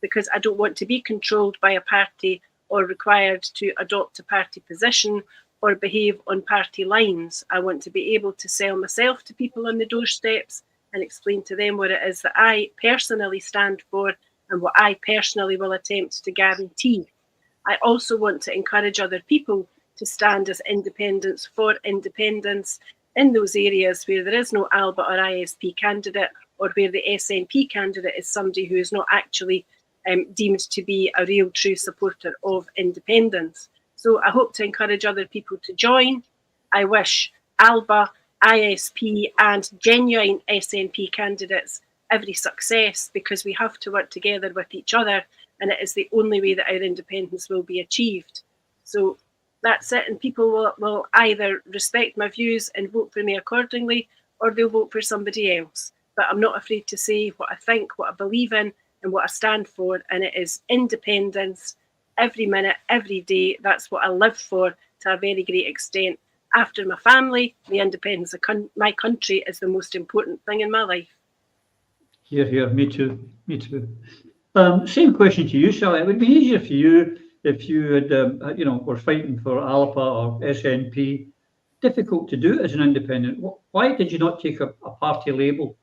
because I don't want to be controlled by a party or required to adopt a party position or behave on party lines. I want to be able to sell myself to people on the doorsteps and explain to them what it is that I personally stand for and what I personally will attempt to guarantee. I also want to encourage other people to stand as independents for independence in those areas where there is no Alba or ISP candidate or where the SNP candidate is somebody who is not actually deemed to be a real true supporter of independence. So I hope to encourage other people to join. I wish Alba, ISP and genuine SNP candidates every success because we have to work together with each other and it is the only way that our independence will be achieved. So that's it, and people will either respect my views and vote for me accordingly or they'll vote for somebody else. But I'm not afraid to say what I think, what I believe in and what I stand for, and it is independence every minute, every day. That's what I live for to a very great extent. After my family, the independence of my country is the most important thing in my life. Here, here, me too, me too. Same question to you, Sally. It would be easier for you if you had, were fighting for ALPA or SNP. Difficult to do as an independent. Why did you not take a party label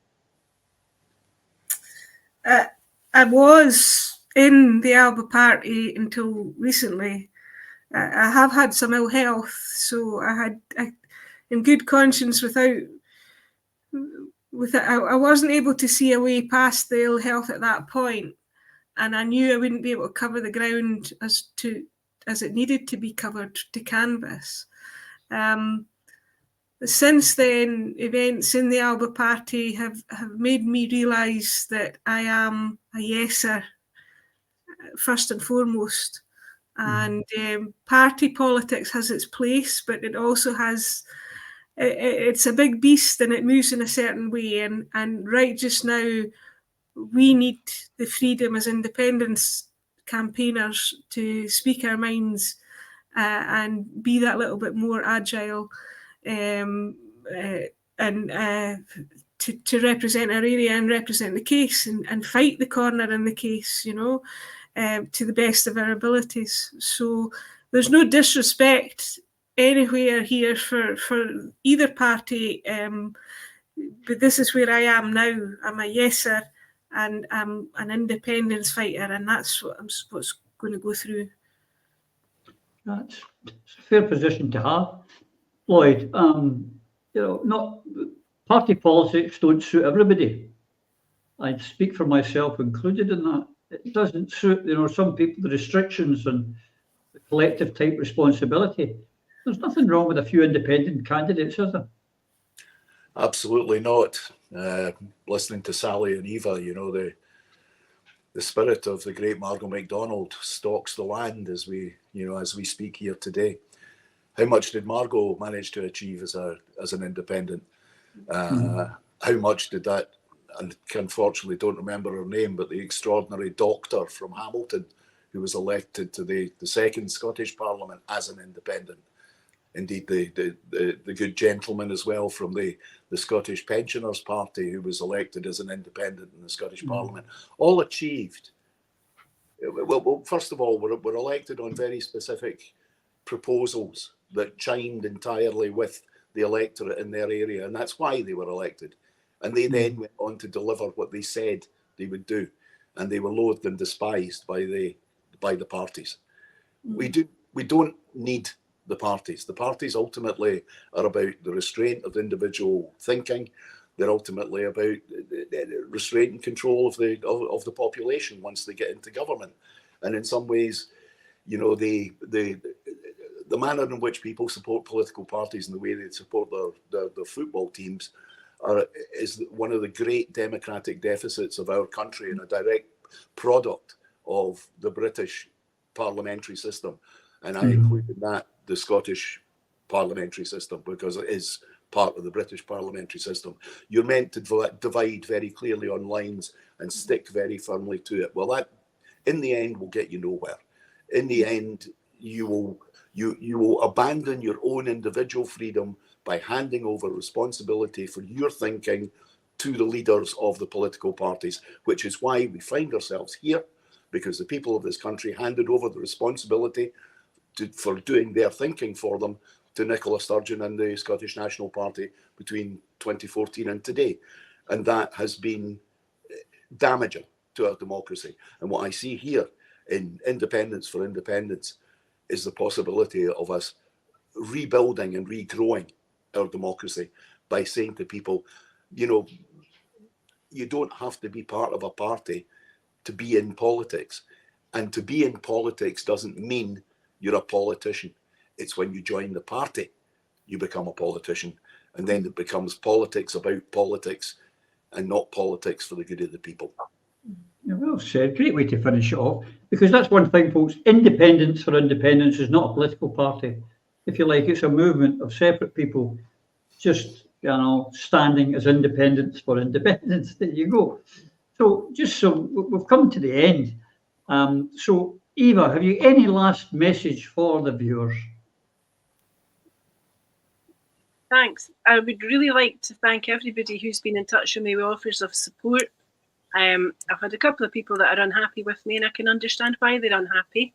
I was in the Alba Party until recently. I have had some ill health, so I in good conscience, I wasn't able to see a way past the ill health at that point, and I knew I wouldn't be able to cover the ground as it needed to be covered to canvass. Since then, events in the Alba Party have made me realise that I am a yeser first and foremost. And party politics has its place, but it also has, it's a big beast and it moves in a certain way. And right just now, we need the freedom as independence campaigners to speak our minds and be that little bit more agile and to represent our area and represent the case and fight the corner in the case, you know, to the best of our abilities. So there's no disrespect anywhere here for either party, but this is where I am now. I'm a yeser and I'm an independence fighter, and that's what's going to go through. That's a fair position to have, Lloyd. You know, not party politics don't suit everybody. I'd speak for myself included in that. It doesn't suit, you know, some people, the restrictions and the collective type responsibility. There's nothing wrong with a few independent candidates, is there? Absolutely not. Listening to Sally and Eva, you know, the spirit of the great Margot MacDonald stalks the land as we speak here today. How much did Margot manage to achieve as an independent? How much did that? And unfortunately don't remember her name, but the extraordinary doctor from Hamilton who was elected to the second Scottish Parliament as an independent. Indeed, the good gentleman as well from the Scottish Pensioners Party who was elected as an independent in the Scottish Parliament, all achieved. Well, first of all, we're elected on very specific proposals that chimed entirely with the electorate in their area, and that's why they were elected. And they then went on to deliver what they said they would do, and they were loathed and despised by the parties. We don't need the parties. The parties ultimately are about the restraint of individual thinking. They're ultimately about restraint and control of the population once they get into government. And in some ways, you know, the manner in which people support political parties and the way they support their football teams is one of the great democratic deficits of our country and a direct product of the British parliamentary system. And I include in that the Scottish parliamentary system because it is part of the British parliamentary system. You're meant to divide very clearly on lines and stick very firmly to it. Well, that in the end will get you nowhere. In the end, you will abandon your own individual freedom by handing over responsibility for your thinking to the leaders of the political parties, which is why we find ourselves here, because the people of this country handed over the responsibility for doing their thinking for them to Nicola Sturgeon and the Scottish National Party between 2014 and today. And that has been damaging to our democracy. And what I see here in Independence for Independence is the possibility of us rebuilding and regrowing our democracy by saying to people, you know, you don't have to be part of a party to be in politics. And to be in politics doesn't mean you're a politician. It's when you join the party, you become a politician. And then it becomes politics about politics and not politics for the good of the people. Yeah, well said. Great way to finish it off. Because that's one thing, folks. Independence for Independence is not a political party. If you like, it's a movement of separate people just, you know, standing as independents for independence. There you go. So just so we've come to the end. So Eva, have you any last message for the viewers? Thanks. I would really like to thank everybody who's been in touch with me with offers of support. I've had a couple of people that are unhappy with me, and I can understand why they're unhappy.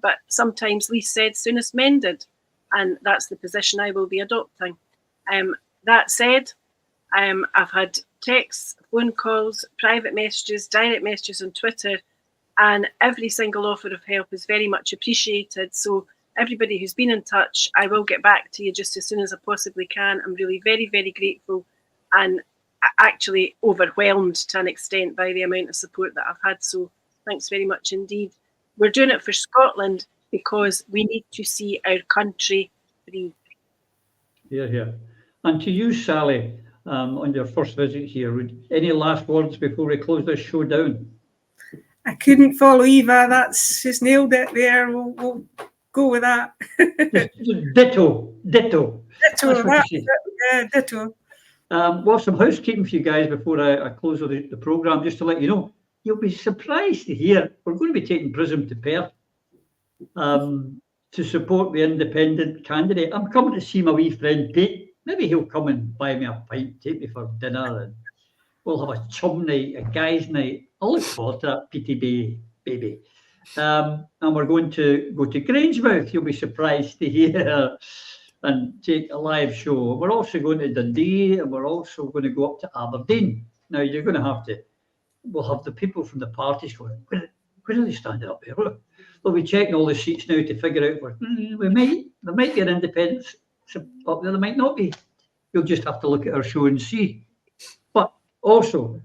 But sometimes least said, soonest mended, and that's the position I will be adopting. That said, I've had texts, phone calls, private messages, direct messages on Twitter, and every single offer of help is very much appreciated. So everybody who's been in touch, I will get back to you just as soon as I possibly can. I'm really very, very grateful and actually overwhelmed to an extent by the amount of support that I've had. So thanks very much indeed. We're doing it for Scotland because we need to see our country free. Yeah. And to you, Sally, on your first visit here, any last words before we close this show down? I couldn't follow Eva. She's nailed it there. We'll go with that. Ditto. Ditto. Well, some housekeeping for you guys before I close the programme, just to let you know. You'll be surprised to hear we're going to be taking Prism to Perth to support the independent candidate. I'm coming to see my wee friend Pete. Maybe he'll come and buy me a pint, take me for dinner, and we'll have a chum night, a guys' night. I look forward to that, Petey baby. And we're going to go to Grangemouth. You'll be surprised to hear, and take a live show. We're also going to Dundee, and we're also going to go up to Aberdeen. Now you're going to have to. We'll have the people from the parties going, where are they standing up there? We'll be checking all the seats now to figure out where there might be an independence up there, there might not be. You'll just have to look at our show and see. But also,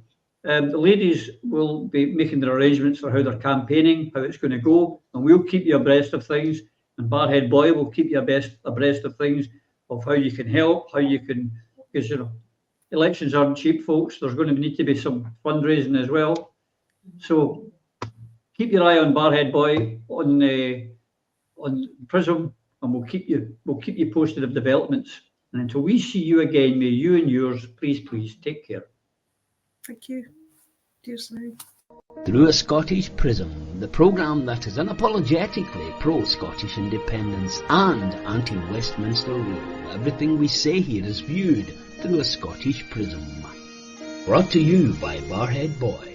the ladies will be making their arrangements for how they're campaigning, how it's going to go, and we'll keep you abreast of things. And Barhead Boy will keep you abreast of things, of how you can help, how you can, because elections aren't cheap, folks. There's going to need to be some fundraising as well. So keep your eye on Barhead Boy on Prism, and we'll keep you posted of developments. And until we see you again, may you and yours please take care. Thank you. Dear Snow. Through a Scottish Prism, the programme that is unapologetically pro-Scottish independence and anti-Westminster rule. Everything we say here is viewed through a Scottish prism. Brought to you by Barhead Boy.